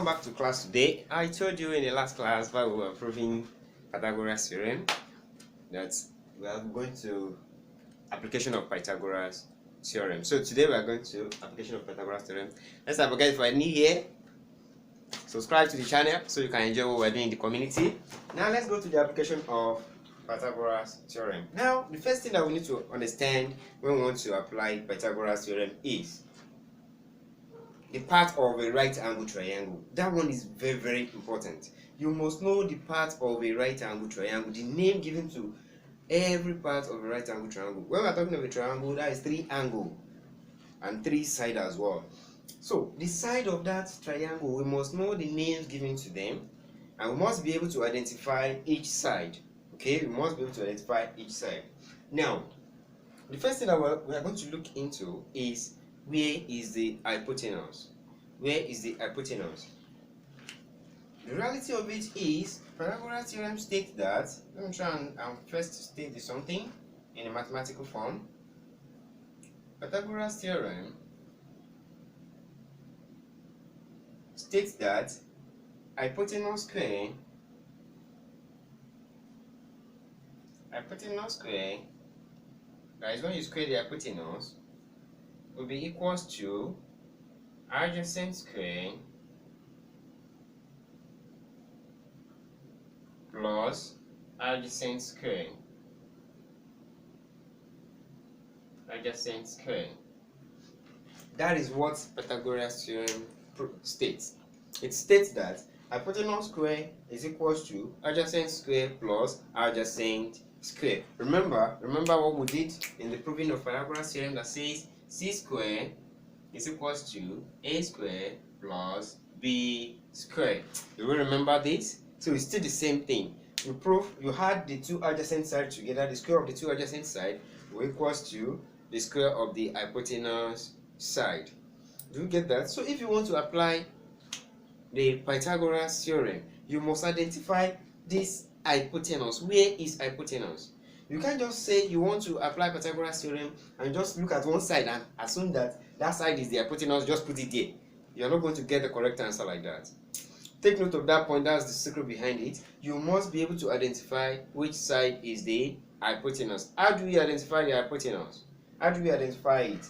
Welcome back to class today. I told you in the last class while we were proving Pythagoras Theorem that we are going to application of Pythagoras Theorem. So today we are going to application of Pythagoras Theorem. Let's not forget, if you are new here, subscribe to the channel so you can enjoy what we are doing in the community. Now let's go to the application of Pythagoras Theorem. Now the first thing that we need to understand when we want to apply Pythagoras Theorem is the part of a right angle triangle. That one is very, very important. You must know the part of a right angle triangle, the name given to every part of a right angle triangle. When we are talking of a triangle, that is three angles and three sides as well. So the side of that triangle, we must know the names given to them, and we must be able to identify each side. Okay, we must be able to identify each side. Now, the first thing that we are going to look into is where is the hypotenuse? Where is the hypotenuse? The reality of it is, Pythagoras theorem states that, let me try and first state something in a mathematical form. Pythagoras theorem states that hypotenuse square that is when you square the hypotenuse will be equals to adjacent square plus adjacent square. That is what Pythagoras theorem states. It states that hypotenuse square is equals to adjacent square plus adjacent square. Remember what we did in the proving of Pythagoras theorem that says c square is equals to a square plus b square. Do you remember this? So it's still the same thing. You prove you had the two adjacent sides together. The square of the two adjacent sides will equals to the square of the hypotenuse side. Do you get that? So if you want to apply the Pythagoras theorem, you must identify this hypotenuse. Where is hypotenuse? You can't just say you want to apply Pythagoras theorem and just look at one side and assume that that side is the hypotenuse, just put it there. You're not going to get the correct answer like that. Take note of that point. That's the secret behind it. You must be able to identify which side is the hypotenuse. How do we identify the hypotenuse? How do we identify it?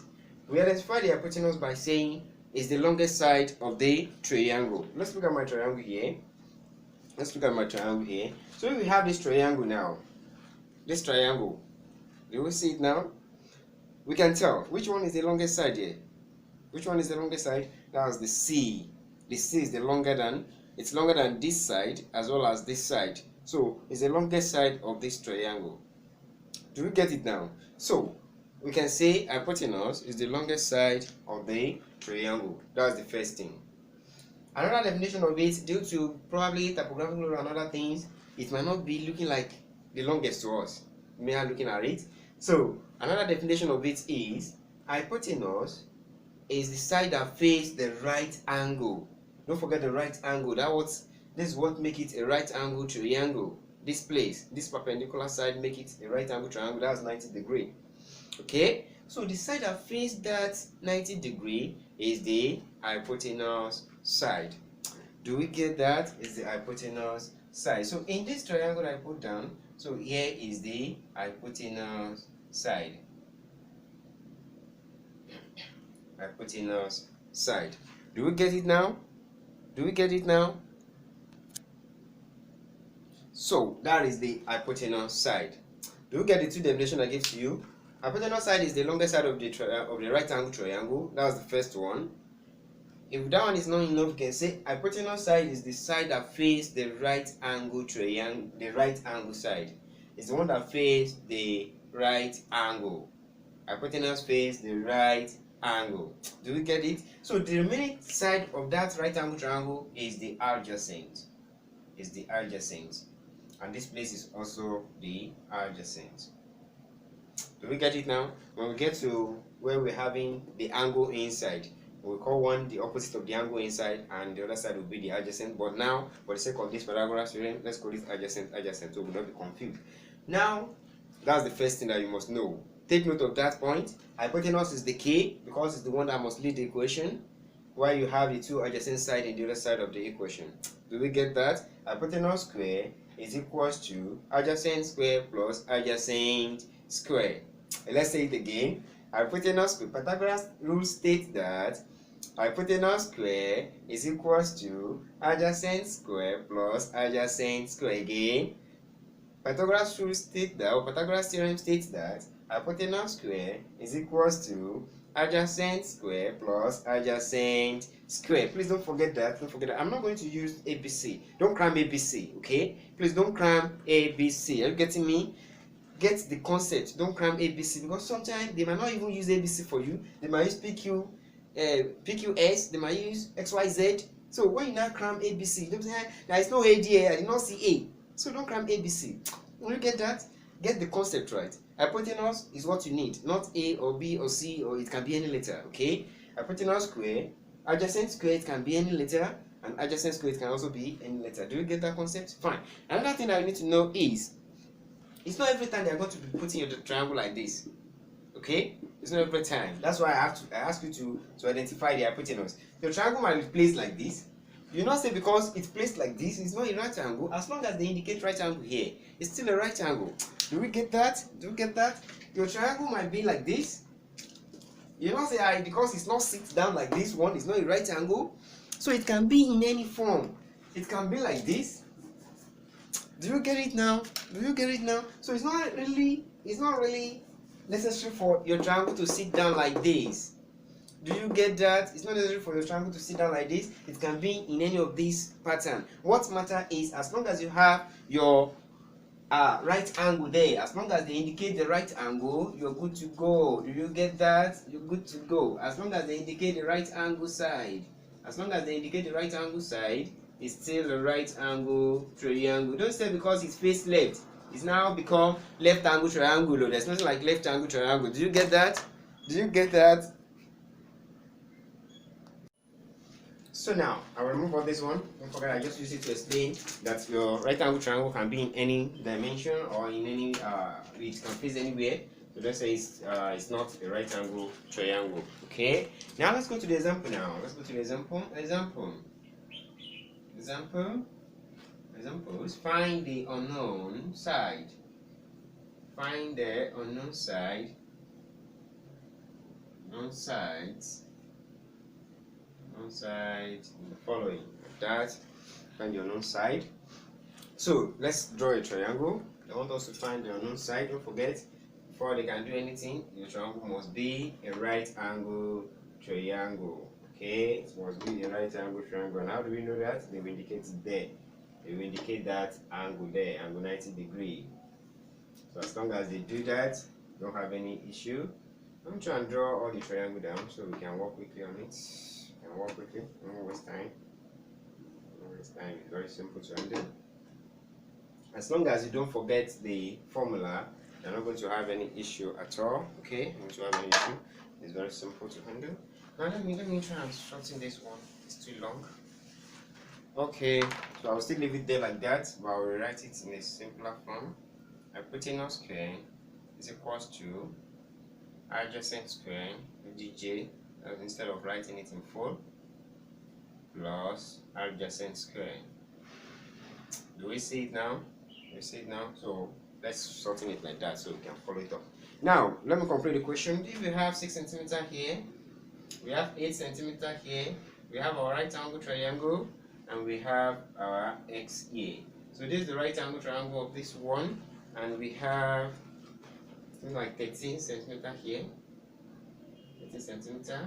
We identify the hypotenuse by saying it's the longest side of the triangle. Let's look at my triangle here. So if we have this triangle now, this triangle, do we see it now? We can tell which one is the longest side here. Which one is the longest side? That's the C. The C is longer than this side as well as this side. So it's the longest side of this triangle. Do we get it now? So we can say hypotenuse is the longest side of the triangle. That's the first thing. Another definition of it, due to probably typographical and other things, it might not be looking like the longest to us. We are looking at it. So another definition of it is hypotenuse is the side that faces the right angle. Don't forget the right angle. This is what makes it a right angle triangle. This perpendicular side make it a right angle triangle. That's 90 degrees. Okay, so the side that faces that 90 degrees is the hypotenuse side. Do we get that? Is the hypotenuse side. So in this triangle I put down, so here is the hypotenuse side. Hypotenuse side. Do we get it now? So that is the hypotenuse side. Do you get the two definitions I gave to you? Hypotenuse side is the longest side of the right angle triangle. That was the first one. If that one is not enough, you can say hypotenuse side is the side that faces the right angle triangle. The right angle side is the one that faces the right angle. Hypotenuse faces the right angle. Do we get it? So the remaining side of that right angle triangle is the adjacent. And this place is also the adjacent. Do we get it now? When we get to where we're having the angle inside, we call one the opposite of the angle inside, and the other side will be the adjacent. But now, for the sake of this Pythagoras theorem, let's call it adjacent, so we will not be confused. Now, that's the first thing that you must know. Take note of that point. Hypotenuse is the key because it's the one that must lead the equation. while you have the two adjacent sides in the other side of the equation. Do we get that? Hypotenuse square is equals to adjacent square plus adjacent square. Let's say it again. Hypotenuse square. Pythagoras rule states that hypotenuse square is equals to adjacent square plus adjacent square. Again, Pythagoras rule states that, or Pythagoras theorem states that hypotenuse square is equals to adjacent square plus adjacent square. Please don't forget that. Don't forget that. I'm not going to use ABC. Don't cram ABC, okay? Please don't cram ABC. Are you getting me? Get the concept. Don't cram ABC, because sometimes they might not even use ABC for you. They might use PQS. They might use XYZ. So when you now cram ABC, don't say there is no A there. I did not see A. So don't cram ABC. When you get that, get the concept right. Hypotenuse is what you need, not A or B or C, or it can be any letter, okay? Hypotenuse square, adjacent square, it can be any letter, and adjacent square, it can also be any letter. Do you get that concept? Fine. Another thing that you need to know is, it's not every time they are going to be putting your triangle like this, okay? It's not every time. That's why I ask you to identify the hypotenuse. Your triangle might be placed like this. You not say because it's placed like this, it's not a right angle. As long as they indicate right angle here, it's still a right angle. Do we get that? Do we get that? Your triangle might be like this. You not say because it's not sit down like this one, it's not a right angle. So it can be in any form. It can be like this. Do you get it now? Do you get it now? So it's not really necessary for your triangle to sit down like this. Do you get that? It's not necessary for your triangle to sit down like this. It can be in any of these patterns. What matter is, as long as you have your right angle there, as long as they indicate the right angle, you're good to go. Do you get that? You're good to go. As long as they indicate the right angle side. As long as they indicate the right angle side, it's still a right angle triangle. Don't say because it's faced left, it's now become left angle triangle. There's nothing like left angle triangle. Do you get that? Do you get that? So now, I will remove all this one. Don't forget, I just use it to explain that your right angle triangle can be in any dimension or in any, it can face anywhere. So let's say it's not a right angle triangle. Okay. Now let's go to the example now. Let's go to the example. Examples. Find the unknown side. Find the unknown side. Unknown sides in the following. That, find the unknown side. So let's draw a triangle. They want us to find the unknown side. Don't forget, before they can do anything, your triangle must be a right angle triangle. Okay, it must be a right angle triangle. And how do we know that? They will indicate it there. They will indicate that angle there, angle 90 degrees. So as long as they do that, don't have any issue. I'm trying to draw all the triangle down so we can work quickly on it. Work quickly, don't waste time. It's very simple to handle. As long as you don't forget the formula, you're not going to have any issue at all. Okay, you're going to have any issue. It's very simple to handle. Now let me try and shorten this one. It's too long. Okay, so I'll still leave it there like that, but I'll rewrite it in a simpler form. Hypotenuse square is equals to adjacent square dj. Instead of writing it in full, plus adjacent square. Do we see it now? Do we see it now? So let's shorten it like that so we can follow it up. Now let me complete the question. If we have 6 centimeters here, we have 8 centimeters here, we have our right angle triangle, and we have our x here. So this is the right angle triangle of this one, and we have something like 13 centimeters here. 13 centimeters.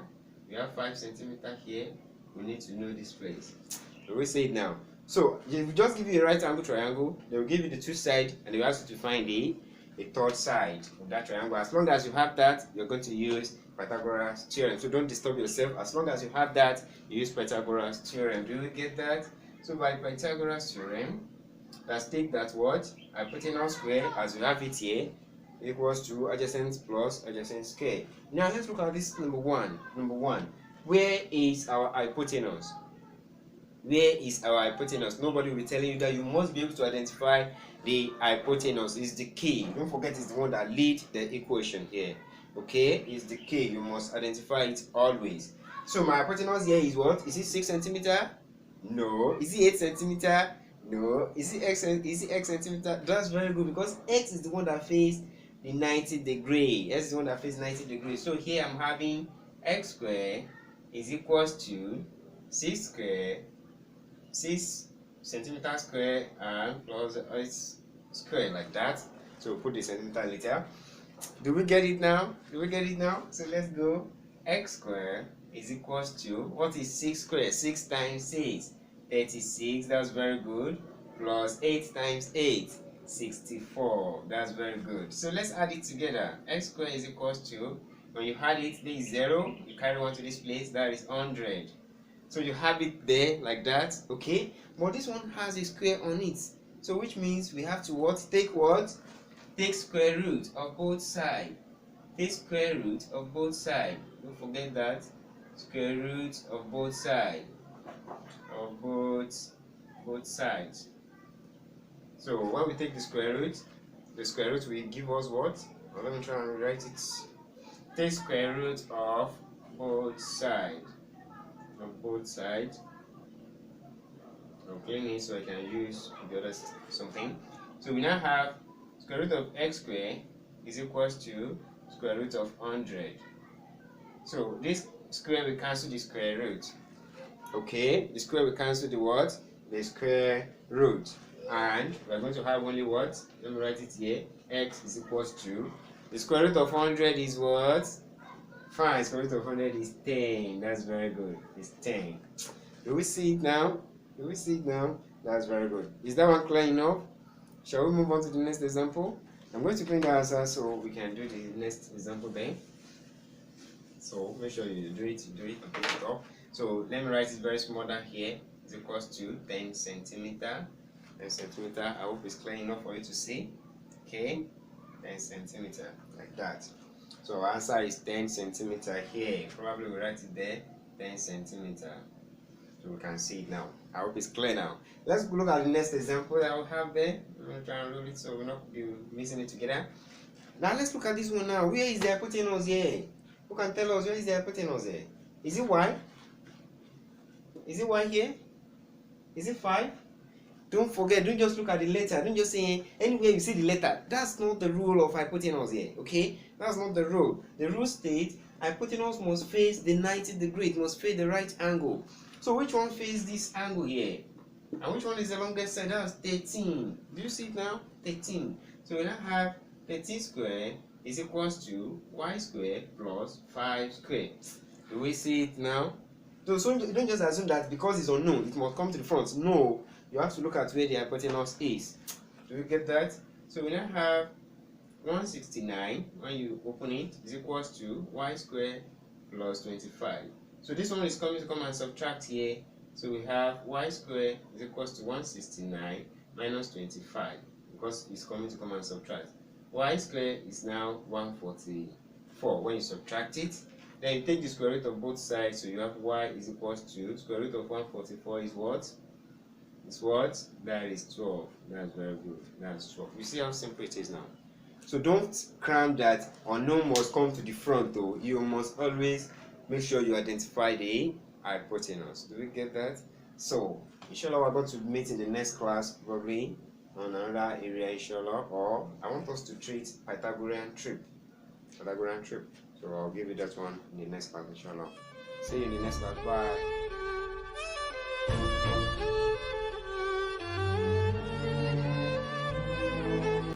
We have 5 centimeters here. We need to know this place. So we say it now. So if we just give you a right angle triangle, they will give you the two sides, and they will ask you to find the third side of that triangle. As long as you have that, you're going to use Pythagoras Theorem. So don't disturb yourself. As long as you have that, you use Pythagoras Theorem. Do you get that? So by Pythagoras Theorem, let's take that what? Hypotenuse square, as you have it here, equals to adjacent plus adjacent square. Now let's look at this number one. Where is our hypotenuse? Where is our hypotenuse? Nobody will be telling you that. You must be able to identify the hypotenuse. Is the key. Don't forget, it's the one that leads the equation here. Okay, it's the key. You must identify it always. So my hypotenuse here is what? Is it 6 centimeter? No. Is it 8 centimeter? No. Is it x centimeter? That's very good, because x is the one that faces the 90 degree. X is the one that faces 90 degrees. So here I'm having x squared is equals to 6 square, 6 centimeter square, and plus x square, like that. So we'll put the centimeter later. Do we get it now? Do we get it now? So let's go. X squared is equals to, what is 6 squared? 6 times 6, 36. That's very good. Plus 8 times 8, 64. That's very good. So let's add it together. X squared is equals to, when you add it, there is 0. You carry 1 to this place, that is 100. So you have it there like that, okay? But this one has a square on it. So which means we have to what? Take what? Take square root of both sides. Take square root of both sides. Don't forget that. Square root of both sides. Of both sides. So when we take the square root will give us what? Well, let me try and rewrite it. Take square root of both sides. Of both sides. Okay, so I can use the other something. So we now have square root of x squared is equals to square root of 100. So this square will cancel the square root. Okay, the square will cancel the what? The square root. And we're going to have only what? Let me write it here. X is equals to, the square root of 100 is what? Fine, square root of 100 is 10. That's very good. It's 10. Do we see it now? Do we see it now? That's very good. Is that one clear enough? Shall we move on to the next example? I'm going to print the answer so we can do the next example then. So make sure you do it and print it up. So let me write it very small down here. It's equals to 10 centimeter. 10 centimeter. I hope it's clear enough for you to see. Okay, 10 centimeter, like that. So our answer is 10 centimeter here. Probably we'll write it there, 10 centimeter. So we can see it now. I hope it's clear now. Let's look at the next example that I will have there. I'm going to try and roll it so we'll not be mixing it together. Now let's look at this one now. Where is the hypotenuse here? Who can tell us where is the hypotenuse here? Is it y? Is it y here? Is it 5? Don't forget, don't just look at the letter. Don't just say anywhere you see the letter. That's not the rule of hypotenuse here, okay? That's not the rule. The rule states hypotenuse must face the 90 degree. It must face the right angle. So which one faces this angle here? And which one is the longest side? That's 13. Do you see it now? 13. So we now have 13 squared is equals to y squared plus 5 squared. Do we see it now? So don't just assume that because it's unknown, it must come to the front. No, you have to look at where the hypotenuse is. Do you get that? So we now have 169, when you open it, is equals to y squared plus 25. So this one is coming to come and subtract here. So we have y squared is equals to 169 minus 25, because it's coming to come and subtract. Y squared is now 144. When you subtract it, then you take the square root of both sides, so you have y is equals to square root of 144 is what? Is what? That is 12. That's very good. That's 12. You see how simple it is now. So don't cram that unknown must come to the front though. You must always make sure you identify the hypotenuse. Do we get that? So inshallah we're going to meet in the next class, probably on another area inshallah, or I want us to treat Pythagorean trip. So I'll give you that one in the next class inshallah. See you in the next class. Bye.